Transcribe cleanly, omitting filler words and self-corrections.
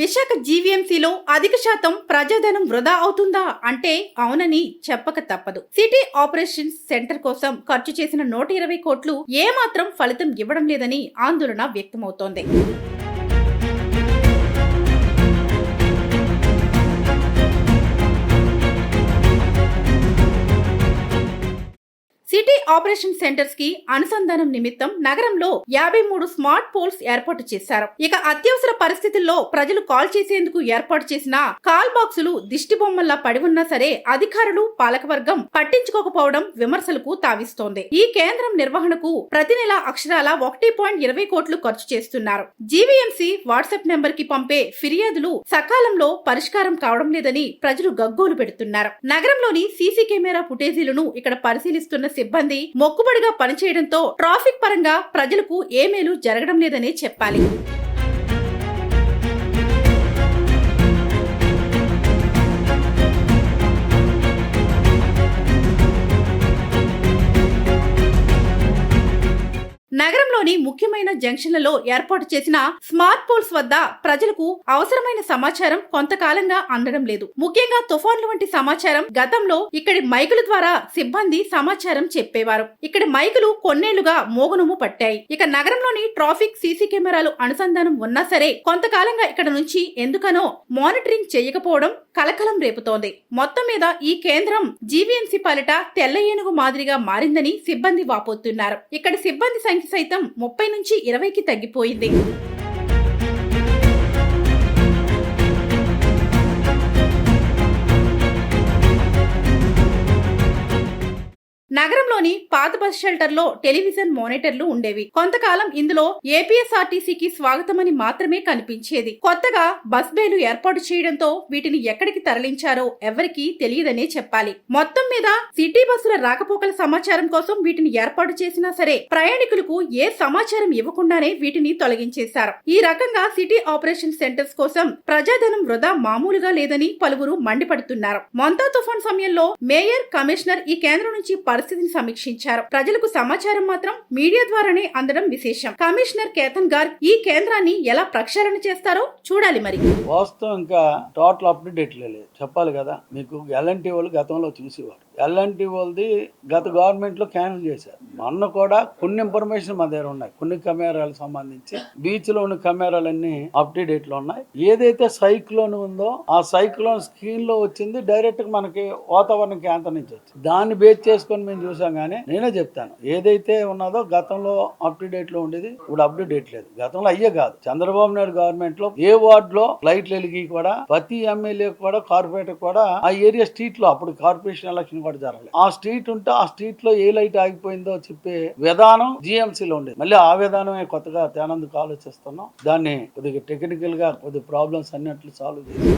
విశాఖ జీవీఎంసీలో అధిక శాతం ప్రజాధనం వృధా అవుతుందా అంటే అవునని చెప్పక తప్పదు. సిటీ ఆపరేషన్స్ సెంటర్ కోసం ఖర్చు చేసిన 120 కోట్లు ఏమాత్రం ఫలితం ఇవ్వడం లేదని ఆందోళన వ్యక్తమవుతోంది. సిటీ ఆపరేషన్ సెంటర్స్ కి అనుసంధానం నిమిత్తం నగరంలో 53 స్మార్ట్ పోల్స్ ఏర్పాటు చేశారు. ఇక అత్యవసర పరిస్థితుల్లో ప్రజలు కాల్ చేసేందుకు ఏర్పాటు చేసిన కాల్ బాక్సులు దిష్టి బొమ్మల్లా పడి ఉన్నా సరే అధికారులు పాలకవర్గం పట్టించుకోకపోవడం విమర్శలకు తావిస్తోంది. ఈ కేంద్రం నిర్వహణకు ప్రతి నెల అక్షరాల 1.20 కోట్లు ఖర్చు చేస్తున్నారు. జీవీఎంసీ వాట్సాప్ నెంబర్ కి పంపే ఫిర్యాదులు సకాలంలో పరిష్కారం కావడం లేదని ప్రజలు గగ్గోలు పెడుతున్నారు. నగరంలోని సీసీ కెమెరా ఫుటేజీలను ఇక్కడ పరిశీలిస్తున్న సిబ్బంది మొక్కుబడిగా పనిచేయడంతో ట్రాఫిక్ పరంగా ప్రజలకు ఏ మేలు జరగడం లేదనే చెప్పాలి. నగరంలోని ముఖ్యమైన జంక్షన్లలో ఏర్పాటు చేసిన స్మార్ట్ పోల్స్ వద్ద ప్రజలకు అవసరమైన సమాచారం కొంతకాలంగా అందడం లేదు. ముఖ్యంగా తుఫాన్లు వంటి సమాచారం గతంలో ఇక్కడి మైకుల ద్వారా సిబ్బంది సమాచారం చెప్పేవారు. ఇక్కడి మైకులు కొన్నేళ్లుగా మోగనుము పట్టాయి. ఇక నగరంలోని ట్రాఫిక్ సీసీ కెమెరాలు అనుసంధానం ఉన్నా సరే కొంతకాలంగా ఇక్కడ నుంచి ఎందుకనో మానిటరింగ్ చేయకపోవడం కలకలం రేపుతోంది. మొత్తం మీద ఈ కేంద్రం జీవీఎంసీ పాలిట తెల్ల ఏనుగు మాదిరిగా మారిందని సిబ్బంది వాపోతున్నారు. ఇక్కడ సిబ్బంది సంఖ్య సైతం 30 నుంచి 20కి తగ్గిపోయింది. నగరంలోని పాత బస్ షెల్టర్ లో టెలివిజన్ మానిటర్లు ఉండేవి. కొంతకాలం ఇందులో ఏపీఎస్ఆర్టీసీకి స్వాగతమని మాత్రమే కనిపించేది. కొత్తగా బస్ బేలు ఏర్పాటు చేయడంతో వీటిని ఎక్కడికి తరలించారో ఎవరికీ తెలియదనే చెప్పాలి. మొత్తం మీద సిటీ బస్సుల రాకపోకల సమాచారం కోసం వీటిని ఏర్పాటు చేసినా సరే ప్రయాణికులకు ఏ సమాచారం ఇవ్వకుండానే వీటిని తొలగించేశారు. ఈ రకంగా సిటీ ఆపరేషన్ సెంటర్స్ కోసం ప్రజాధనం వృధా మామూలుగా లేదని పలువురు మండిపడుతున్నారు. మొంతా తుఫాన్ సమయంలో మేయర్, కమిషనర్ ఈ కేంద్రం నుంచి పరిస్థితిని సమీక్షించారు. ప్రజలకు సమాచారం మాత్రం మీడియా ద్వారానే అందడం విశేషం. కమిషనర్ కేతన్ గార్గ్ ఈ కేంద్రాన్ని ఎలా ప్రక్షాళన చేస్తారో చూడాలి. మరి వాస్తవం ఇంకా టోటల్ అప్డేట్ లేదు చెప్పాలి కదా. మీకు ఎల్ఎన్టీ వాళ్ళు గతంలో చూసేవారు. ఎల్ఎన్టీ వాళ్ళది గత గవర్నమెంట్ లో క్యాన్సిల్ చేశారు. మొన్న కూడా కొన్ని ఇన్ఫర్మేషన్ మా దగ్గర ఉన్నాయి. కొన్ని కెమెరాలకు సంబంధించి బీచ్ లో ఉన్న కెమెరాలన్నీ అప్డేట్ లో ఉన్నాయి. ఏదైతే సైక్లోన్ ఉందో ఆ సైక్లోన్ స్క్రీన్ లో వచ్చింది డైరెక్ట్ గా మనకి వాతావరణ కేంద్రం నుంచి వచ్చింది. దాన్ని బేస్ చేసుకొని మేము చూసాం. కానీ నేనే చెప్తాను, ఏదైతే ఉన్నదో గతంలో అప్డేట్ లో ఉండేది ఇప్పుడు అప్డేట్ లేదు. గతంలో అయ్యే కాదు, చంద్రబాబు నాయుడు గవర్నమెంట్ లో ఏ వార్డ్ లో లైట్లు వెలిగి కూడా ప్రతి ఎమ్మెల్యే కూడా కార్పొరేటర్ కూడా ఆ ఏరియా స్ట్రీట్ లో అప్పుడు కార్పొరేషన్ ఎలక్షన్ కూడా జరగలేదు. ఆ స్ట్రీట్ ఉంటే ఆ స్ట్రీట్ లో ఏ లైట్ ఆగిపోయిందో చెప్పే విధానం జీఎంసీలో ఉండేది. మళ్ళీ ఆ విధానమే కొత్తగా తేనందుకు ఆలోచిస్తున్నాం. దాన్ని కొద్దిగా టెక్నికల్ గా కొద్ది ప్రాబ్లమ్స్ అన్నిట్లు సాల్వ్ చేసి